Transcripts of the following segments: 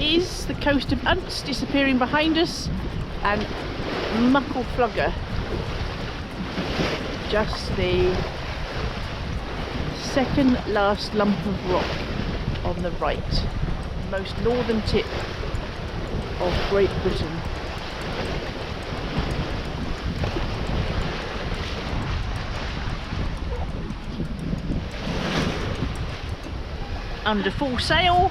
is the coast of Unts disappearing behind us, and Muckleflugger, just the second last lump of rock on the right, most northern tip of Great Britain. Under full sail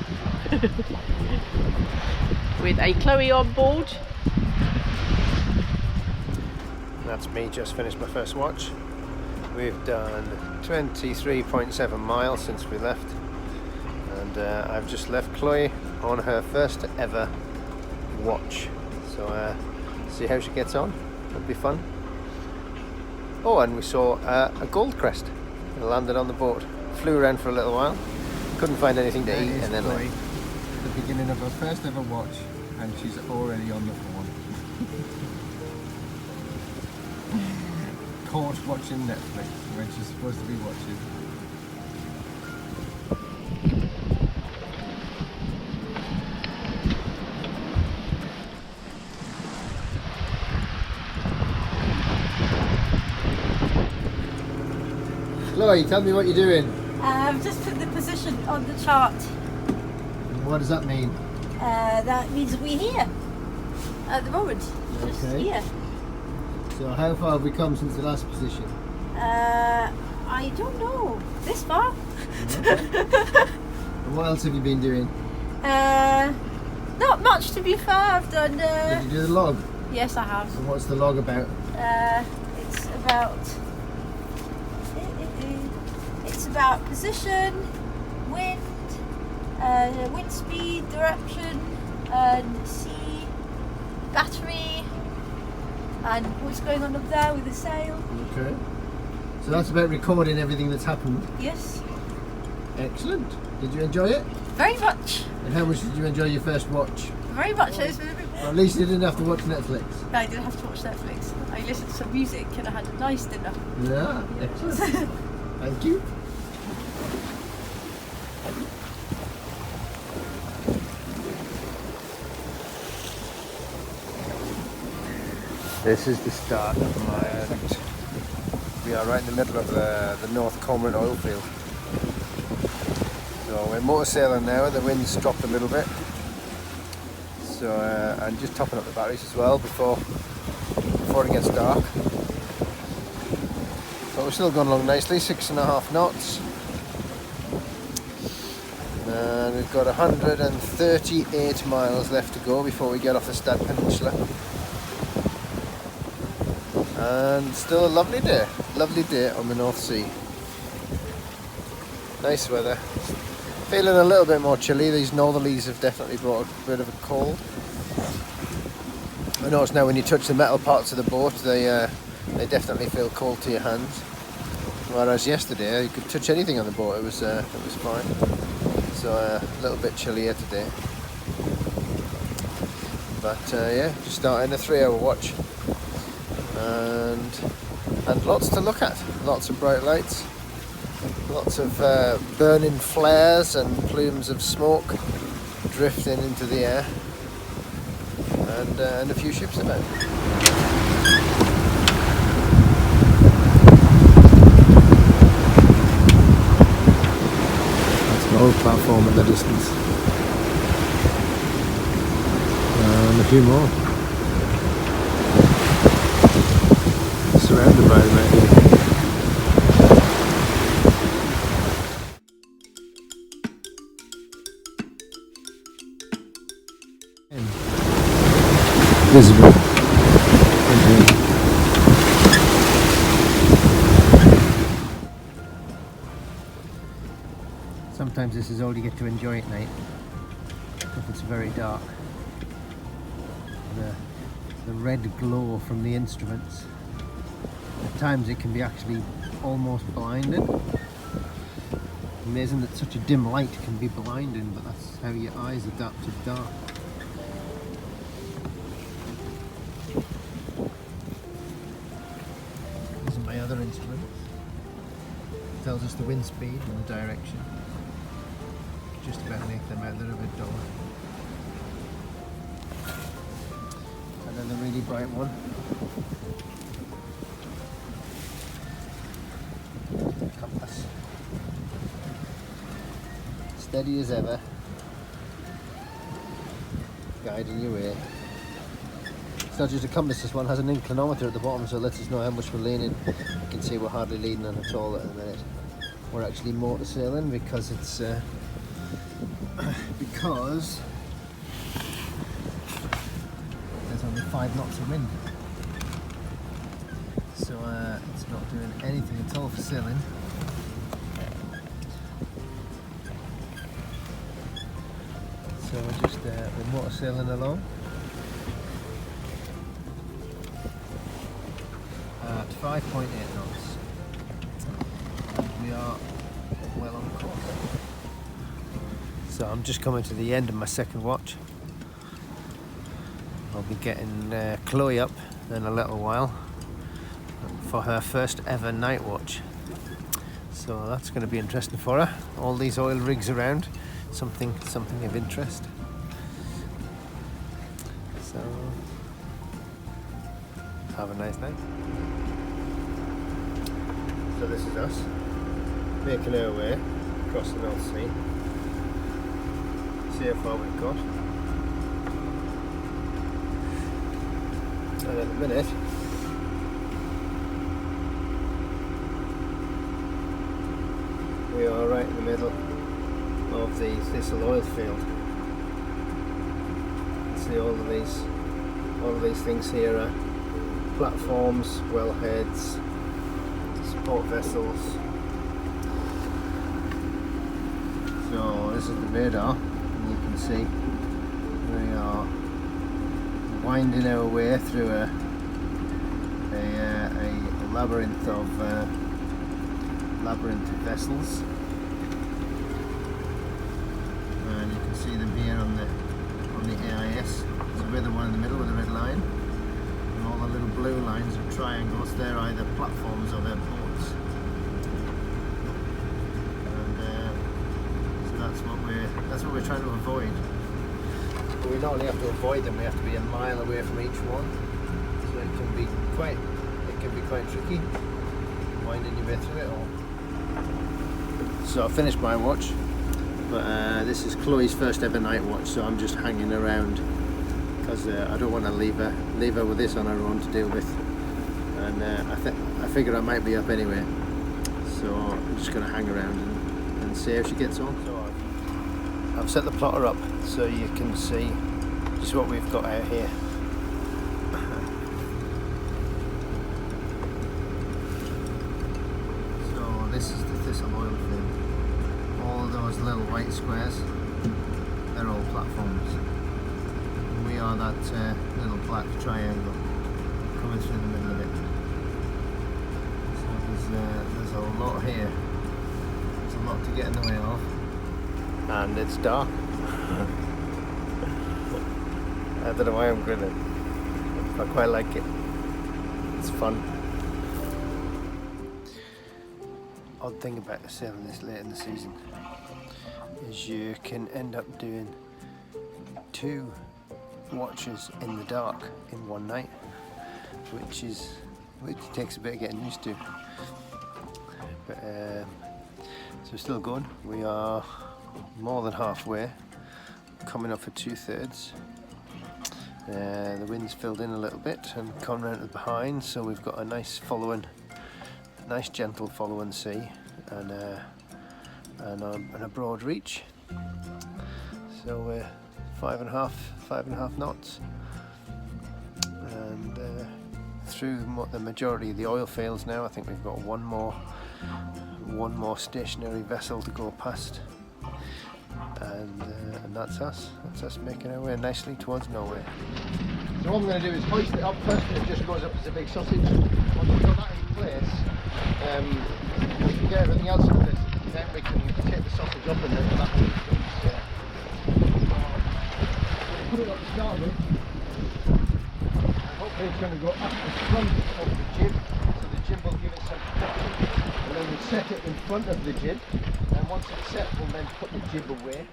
with a Chloe on board. That's me, just finished my first watch. We've done 23.7 miles since we left, and I've just left Chloe on her first ever watch, so see how she gets on. It'll be fun. Oh, and we saw a gold crest. It landed on the boat, flew around for a little while, couldn't find anything to eat, and then Chloe, the beginning of her first ever watch, and she's already on the phone. Caught watching Netflix when she's supposed to be watching. Chloe, tell me what you're doing. I've just put the position on the chart. What does that mean? That means we're here at the moment. Just Okay. here. So how far have we come since the last position? I don't know. This far? And what else have you been doing? Not much, to be fair. I've done. Did you do the log? Yes, I have. And what's the log about? It's about. It's about position, wind, wind speed, direction, and sea, battery, and what's going on up there with the sail. Okay. So that's about recording everything that's happened. Yes. Excellent. Did you enjoy it? Very much. And how much did you enjoy your first watch? Very much. Well, at least you didn't have to watch Netflix. No, I didn't have to watch Netflix. I listened to some music and I had a nice dinner. Yeah, excellent. Thank you. this is the start of my island. We are right in the middle of the North Cormorant oil field. So we're motor sailing now, the wind's dropped a little bit. So I'm just topping up the batteries as well before it gets dark. But we're still going along nicely, 6.5 knots. And we've got 138 miles left to go before we get off the Stad Peninsula. And still a lovely day on the North Sea. Nice weather. Feeling a little bit more chilly. These northerlies have definitely brought a bit of a cold. I notice now when you touch the metal parts of the boat, they definitely feel cold to your hands. Whereas yesterday you could touch anything on the boat, it was fine. So a little bit chillier today. But yeah, just starting a 3-hour watch. And lots to look at. Lots of bright lights. Lots of burning flares and plumes of smoke drifting into the air. And a few ships about. That's the whole platform in the distance. And a few more. Surrounded by them right here. Visible. Sometimes this is all you get to enjoy at night, if it's very dark. The red glow from the instruments. At times it can be actually almost blinding. Amazing that such a dim light can be blinding, but that's how your eyes adapt to dark. These are my other instruments. It tells us the wind speed and the direction. Just about make them out, they're a bit dull. Another really bright one. Compass. Steady as ever. Guiding your way. It's not just a compass, this one has an inclinometer at the bottom, so it lets us know how much we're leaning. You can see we're hardly leaning on at all at the minute. We're actually motor sailing because it's because there's only 5 knots of wind. So it's not doing anything at all for sailing. So we're just we're motor sailing along at 5.8 knots. We are well on course. So I'm just coming to the end of my second watch. I'll be getting Chloe up in a little while for her first ever night watch. So that's going to be interesting for her. All these oil rigs around, something of interest. So have a nice night. So this is us making our way across the North Sea. See how far we've got. And at the minute we are right in the middle of the thistle oil field. You see all of these things here are platforms, wellheads, support vessels. So this is the radar, and you can see we are winding our way through a labyrinth of vessels, and you can see them here on the AIS. So we're the one in the middle with the red line, and all the little blue lines and triangles, they're either platforms or they're boats. And so that's what we're trying to avoid. But we not only have to avoid them, we have to be a mile away from each one. So it can be quite tricky winding your way through it all. So I finished my watch, but this is Chloe's first ever night watch, so I'm just hanging around because I don't want to leave her with this on her own to deal with, and I figure I might be up anyway, so I'm just going to hang around and see how she gets on. So I've set the plotter up so you can see just what we've got out here. So this is the thistle oil field. All those little white squares, they're all platforms. And we are that little black triangle coming through the middle of it. So there's a lot here. There's a lot to get in the way of. And it's dark. I don't know why I'm grinning. I quite like it. It's fun. Odd thing about sailing this late in the season is you can end up doing 2 watches in the dark in one night, which takes a bit of getting used to. But so we're still going. We are more than halfway, coming up for 2/3. The wind's filled in a little bit and coming around to the behind, so we've got a nice gentle following sea, and a broad reach. So we're 5.5 knots, and through the majority of the oil fields now. I think we've got one more stationary vessel to go past, and that's us. That's us making our way nicely towards Norway. So what I'm going to do is hoist it up first, and it just goes up as a big sausage. Once we've got that in place, we can get everything else in place. Then we can take the sausage up, and then that one becomes. Put it up to start with, and hopefully it's going to go up the front of the jib, so the jib will give it some protection, and then we'll set it in front of the jib, and once it's set we'll then put the jib away.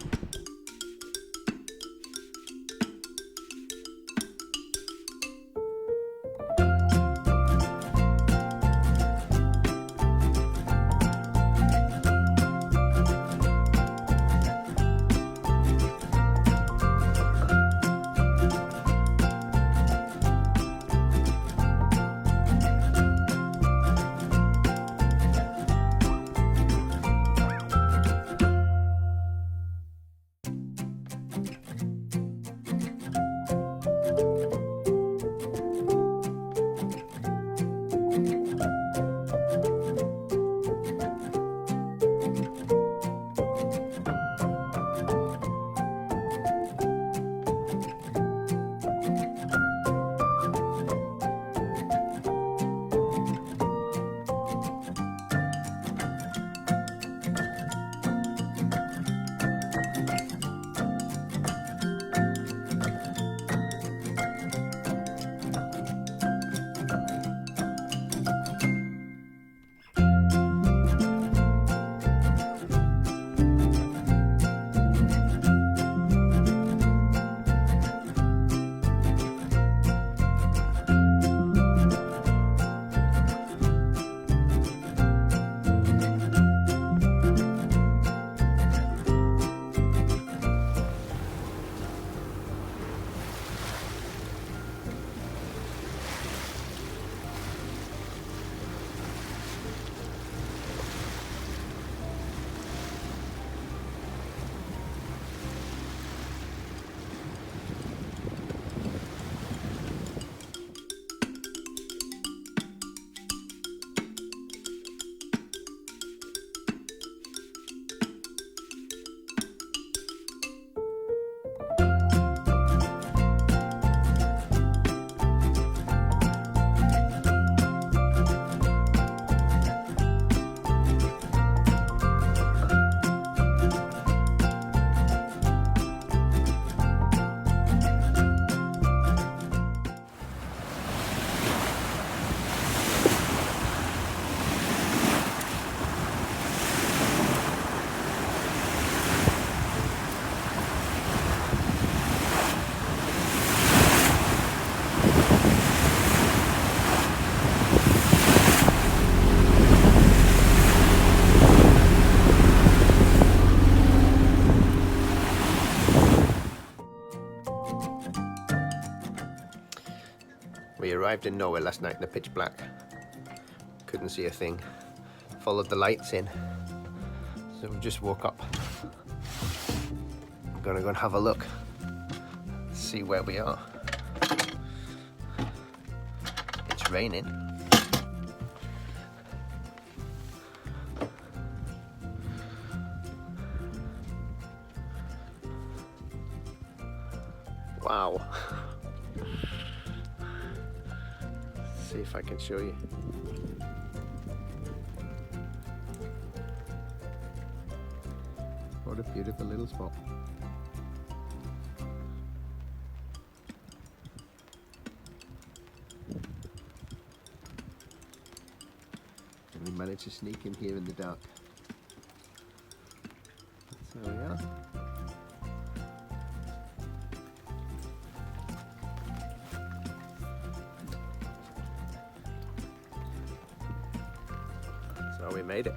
arrived in nowhere last night in the pitch black. Couldn't see a thing. Followed the lights in. So we just woke up. I'm gonna go and have a look. See where we are. It's raining. Wow. See if I can show you. What a beautiful little spot. And we managed to sneak in here in the dark. That's how we are. So we made it.